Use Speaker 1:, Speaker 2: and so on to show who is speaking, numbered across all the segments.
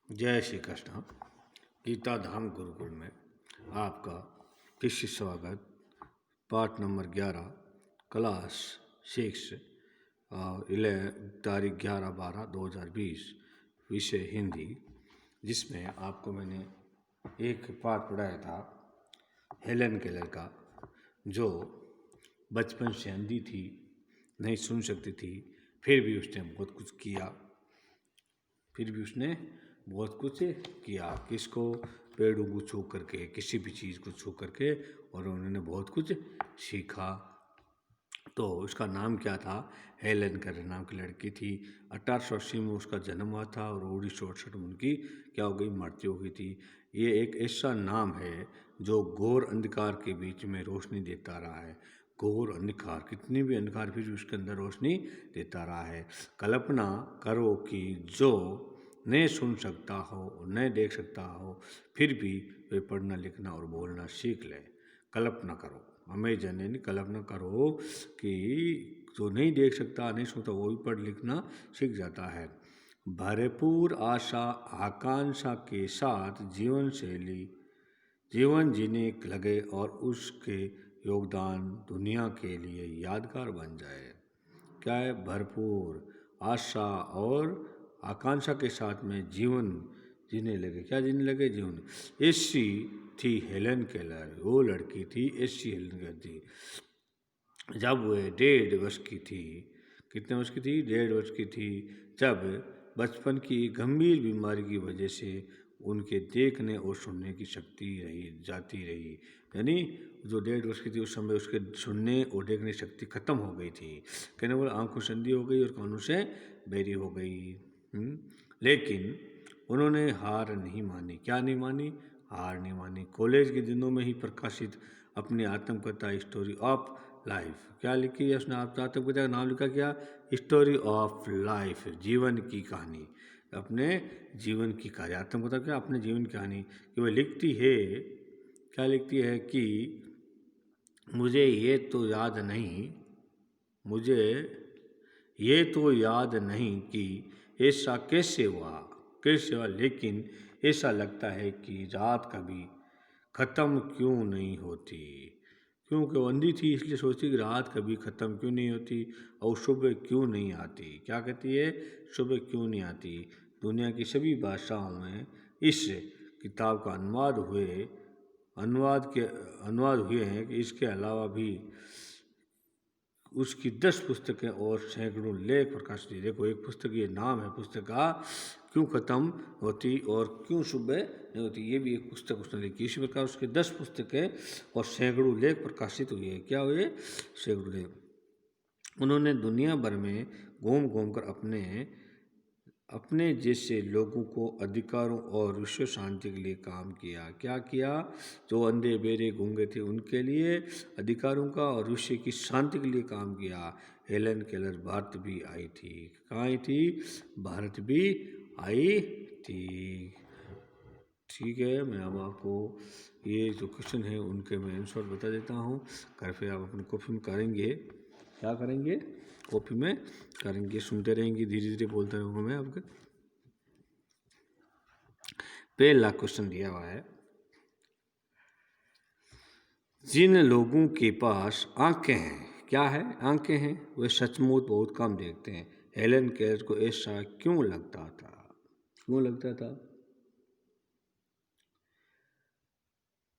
Speaker 1: जय श्री कृष्ण। गीता धाम गुरुकुल में आपका फिर से स्वागत। पाठ नंबर 11, क्लास 6, 11 तारीख 11/12/2020, विषय हिंदी, जिसमें आपको मैंने एक पाठ पढ़ाया था हेलन केलर का, जो बचपन से अंधी थी, नहीं सुन सकती थी, फिर भी उसने बहुत कुछ किया। किसको? पेड़ों को छू करके, किसी भी चीज़ को छू करके, और उन्होंने बहुत कुछ सीखा। तो उसका नाम क्या था? हेलन केलर नाम की लड़की थी। 1880 में उसका जन्म हुआ था और 1968 में उनकी क्या हो गई? मृत्यु हो गई थी। ये एक ऐसा नाम है जो घोर अंधकार के बीच में रोशनी देता रहा है। घोर अंधकार, कितनी भी अंधकार, फिर भी उसके अंदर रोशनी देता रहा है। कल्पना करो कि जो नहीं सुन सकता हो, नहीं देख सकता हो, फिर भी वे पढ़ना लिखना और बोलना सीख ले। कल्पना करो, अमेजन यानी कल्पना करो कि जो नहीं देख सकता, नहीं सुनता, वो भी पढ़ लिखना सीख जाता है। भरपूर आशा आकांक्षा के साथ जीवन जीने लगे और उसके योगदान दुनिया के लिए यादगार बन जाए। क्या है? भरपूर आशा और आकांक्षा के साथ में जीवन जीने लगे। क्या जीने लगे? जीवन। ऐसी थी हेलन केलर, वो लड़की थी, ऐसी हेलन केलर थी। जब वह 1.5 वर्ष की थी, कितने वर्ष की थी? 1.5 वर्ष की थी, जब बचपन की गंभीर बीमारी की वजह से उनके देखने और सुनने की शक्ति जाती रही। यानी जो 1.5 वर्ष की थी उस समय उसके सुनने और देखने की शक्ति खत्म हो गई थी। कहने बोले आंखों से अंधी हो गई और कानों से बहरी हो गई। लेकिन उन्होंने हार नहीं मानी। क्या नहीं मानी? हार नहीं मानी। कॉलेज के दिनों में ही प्रकाशित अपनी आत्मकथा स्टोरी ऑफ लाइफ, क्या लिखी है उसने? आत्मकथा का नाम लिखा क्या? स्टोरी ऑफ लाइफ, जीवन की कहानी। अपने जीवन की कहानी, आत्मकथा क्या? अपने जीवन की कहानी। कि वह लिखती है, क्या लिखती है कि मुझे ये तो याद नहीं कि ऐसा कैसे हुआ, लेकिन ऐसा लगता है कि रात कभी ख़त्म क्यों नहीं होती। क्योंकि वो अंधी थी इसलिए सोचती कि रात कभी ख़त्म क्यों नहीं होती और सुबह क्यों नहीं आती। क्या कहती है? सुबह क्यों नहीं आती। दुनिया की सभी भाषाओं में इस किताब का अनुवाद हुए हैं कि इसके अलावा भी उसकी 10 पुस्तकें और सैकड़ों लेख प्रकाशित हुए। देखो, एक पुस्तक, ये नाम है पुस्तक का, क्यों ख़त्म होती और क्यों सुबह नहीं होती। ये भी एक पुस्तक उसने लिखी। इसी प्रकार उसके 10 पुस्तकें और सैकड़ों लेख प्रकाशित हुए। क्या हुए? सैकड़ों लेख। उन्होंने दुनिया भर में घूम घूम कर अपने जैसे लोगों को अधिकारों और विश्व शांति के लिए काम किया। क्या किया? जो अंधे बेरे गूंगे थे उनके लिए अधिकारों का और विश्व की शांति के लिए काम किया। हेलन केलर भारत भी आई थी। कहाँ आई थी? भारत भी आई थी। ठीक है, मैं अब आपको ये जो क्वेश्चन है उनके मैं आंसर बता देता हूँ। कृपया आप अपनी कॉपी में करेंगे। क्या करेंगे? कॉपी में करेंगे, सुनते रहेंगे, धीरे धीरे बोलते रहूँगा मैं आपके। पहला क्वेश्चन दिया हुआ है, जिन लोगों के पास आंखें हैं, क्या है? आंखें हैं, वे सचमुच बहुत कम देखते हैं। हेलन केलर को ऐसा क्यों लगता था? क्यों लगता था?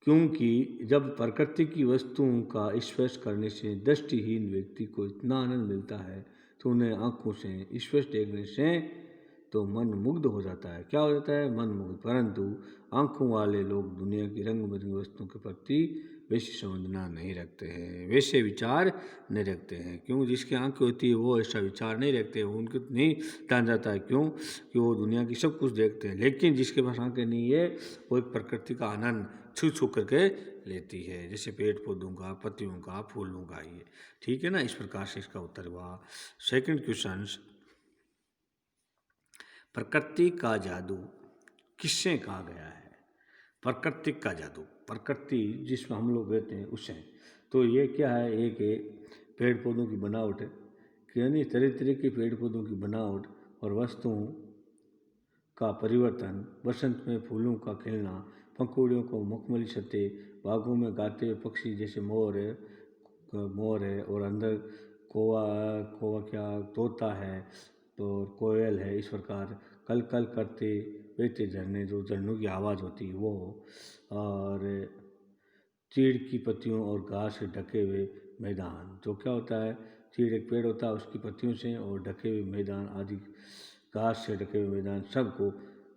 Speaker 1: क्योंकि जब प्रकृति की वस्तुओं का स्पर्श करने से दृष्टिहीन व्यक्ति को इतना आनंद मिलता है तो उन्हें आंखों से स्पर्श देखने से तो मन मुग्ध हो जाता है। क्या हो जाता है? मन मुग्ध। परंतु आंखों वाले लोग दुनिया की रंग बिरंगी वस्तुओं के प्रति वैसी संवेदना नहीं रखते हैं, वैसे विचार नहीं रखते हैं। क्यों? जिसकी आंखें होती है वो ऐसा विचार नहीं रखते हैं, उनको नहीं जान जाता है। क्यों? कि वो दुनिया की सब कुछ देखते हैं। लेकिन जिसके पास आंखें नहीं है वो एक प्रकृति का आनंद छू छू करके लेती है, जैसे पेड़ पौधों का, पत्तियों का, फूलों का। ये ठीक है ना? इस प्रकार से इसका उत्तर हुआ। सेकंड क्वेश्चन, प्रकृति का जादू किससे कहा गया है? प्रकृति का जादू, प्रकृति जिसमें हम लोग रहते हैं उससे। तो ये क्या है? एक पेड़ पौधों की बनावट है, यानी तरह तरह के पेड़ पौधों की बनावट और वस्तुओं का परिवर्तन, बसंत में फूलों का खिलना, पंखुड़ियों को मखमली छत्ते, बागों में गाते हुए पक्षी जैसे मोर है और अंदर कौवा कौवा क्या तोता है और कोयल है, इस प्रकार कल कल करते बहते झरने, जो झरनों की आवाज़ होती है वो, और चीड़ की पत्तियों और घास से ढके हुए मैदान। तो क्या होता है, चीड़ एक पेड़ होता है, उसकी पत्तियों से और ढके हुए मैदान आदि, घास से ढके हुए मैदान, सबको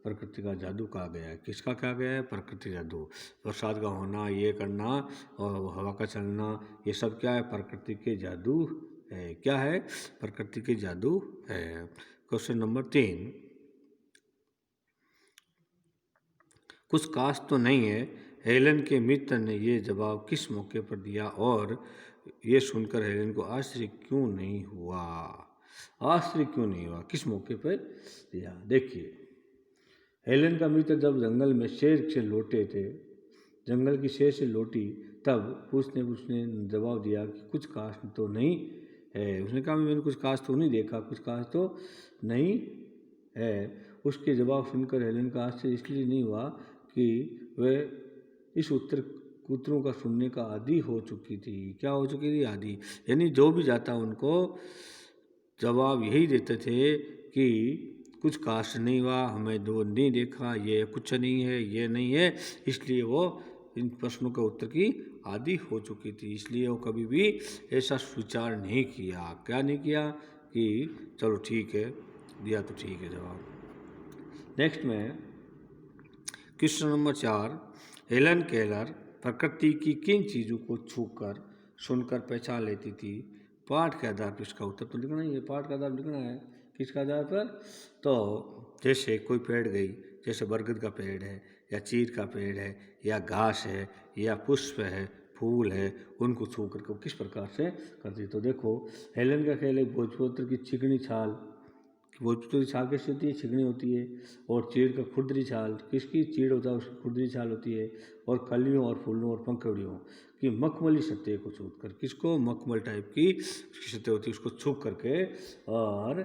Speaker 1: प्रकृति का जादू कहा गया है। किसका कहा गया है? प्रकृति जादू। बरसात का होना, ये करना और हवा का चलना, ये सब क्या है? प्रकृति के जादू है। क्या है? प्रकृति के जादू है। क्वेश्चन नंबर 3, कुछ खास तो नहीं है, हेलन के मित्र ने ये जवाब किस मौके पर दिया और ये सुनकर हेलन को आश्चर्य क्यों नहीं हुआ? आश्चर्य क्यों नहीं हुआ? किस मौके पर दिया? देखिए, हेलन का मित्र जब जंगल में शेर से लौटे थे, जंगल की शेर से लौटी, तब उसने जवाब दिया कि कुछ खास तो नहीं है। उसने कहा मैंने कुछ खास तो नहीं देखा, कुछ खास तो नहीं है। उसके जवाब सुनकर हेलन का आश्चर्य इसलिए नहीं हुआ कि वह इस उत्तरों का सुनने का आदी हो चुकी थी। क्या हो चुकी थी? आदी। यानी जो भी जाता उनको जवाब यही देते थे कि कुछ खास नहीं हुआ, हमें जो नहीं देखा, ये कुछ नहीं है, ये नहीं है, इसलिए वो इन प्रश्नों के उत्तर की आदी हो चुकी थी। इसलिए वो कभी भी ऐसा विचार नहीं किया। क्या नहीं किया? कि चलो ठीक है, दिया तो ठीक है जवाब। नेक्स्ट में क्वेश्चन नंबर 4, हेलन केलर प्रकृति की किन चीज़ों को छूकर सुनकर पहचान लेती थी? पाठ के आधार पर इसका उत्तर तो लिखना ही है, पाठ का आधार लिखना है। किसके आधार पर? तो जैसे कोई पेड़ गई, जैसे बरगद का पेड़ है या चीड़ का पेड़ है या घास है या पुष्प है, फूल है, उनको छू करके किस प्रकार से करती। तो देखो, हेलन का खेल है भोजपत्र की चिकनी छाल। भोजपत्र की छाल कैसी होती है? चिकनी होती है। और चीड़ का खुरदरी छाल, किसकी? चीड़ होता है उसकी खुरदरी छाल होती है। और कलियों और फूलों और पंखुड़ियों की मखमली सतह को छू कर, किसको? मखमल टाइप की उसकी सतह होती है, उसको छू करके और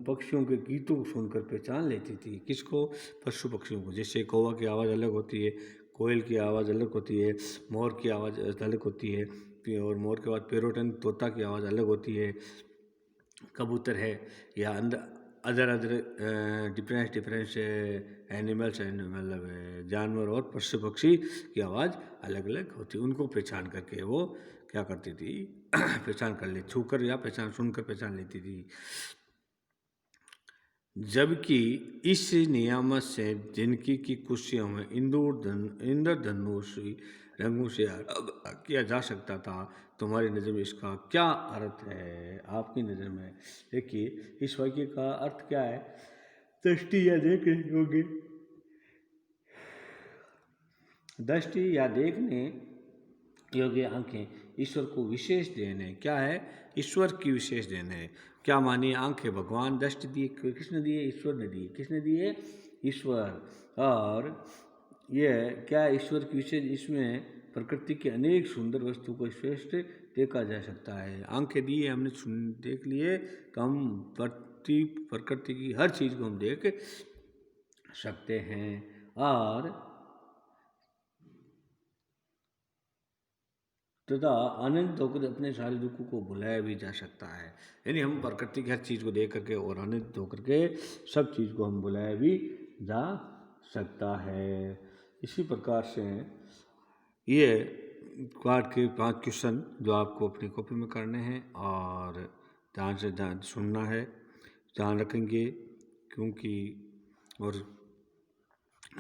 Speaker 1: पक्षियों के गीतों को सुनकर पहचान लेती थी। किसको? पशु पक्षियों को। जैसे कौवा की आवाज़ अलग होती है, कोयल की आवाज़ अलग होती है, मोर की आवाज़ अलग होती है, और मोर के बाद पेरोटन तोता की आवाज़ अलग होती है, कबूतर है, या अदर डिफरेंस एनिमल्स एंड मतलब जानवर और पशु पक्षी की आवाज़ अलग अलग होती है। उनको पहचान करके वो क्या करती थी? पहचान कर ले, छूकर या पहचान सुनकर पहचान लेती थी। जबकि इस नियामत से जिंदगी की खुशियों में इंद्रधनुषी रंगों से किया जा सकता था, तुम्हारी नज़र में इसका क्या अर्थ है? आपकी नज़र में देखिए, इस वाक्य का अर्थ क्या है? दृष्टि या देख होगी, दृष्टि या देखने योग्य आंखें ईश्वर को विशेष देन है। क्या है? ईश्वर की विशेष देन है। क्या मानिए? आंखें भगवान दृष्टि दिए, किसने दिए? ईश्वर ने दिए। किसने दिए? ईश्वर। और यह क्या? ईश्वर की विशेष, इसमें प्रकृति के अनेक सुंदर वस्तु को श्रेष्ठ देखा जा सकता है। आंखें दिए हमने, देख लिए, तो हम प्रकृति की हर चीज़ को हम देख सकते हैं और तथा आनंदित होकर अपने सारे दुखों को भुलाया भी जा सकता है। यानी हम प्रकृति की हर चीज़ को देख करके और आनंदित होकर के सब चीज़ को हम भुलाया भी जा सकता है। इसी प्रकार से ये पाठ के 5 क्वेश्चन जो आपको अपनी कॉपी में करने हैं और ध्यान से सुनना है, ध्यान रखेंगे, क्योंकि और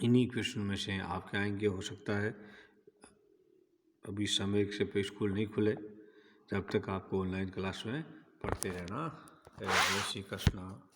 Speaker 1: इन्हीं क्वेश्चन में से आपके आएंगे। हो सकता है अभी समय से पे स्कूल नहीं खुले, जब तक आपको ऑनलाइन क्लास में पढ़ते रहना है। जय श्री कृष्ण।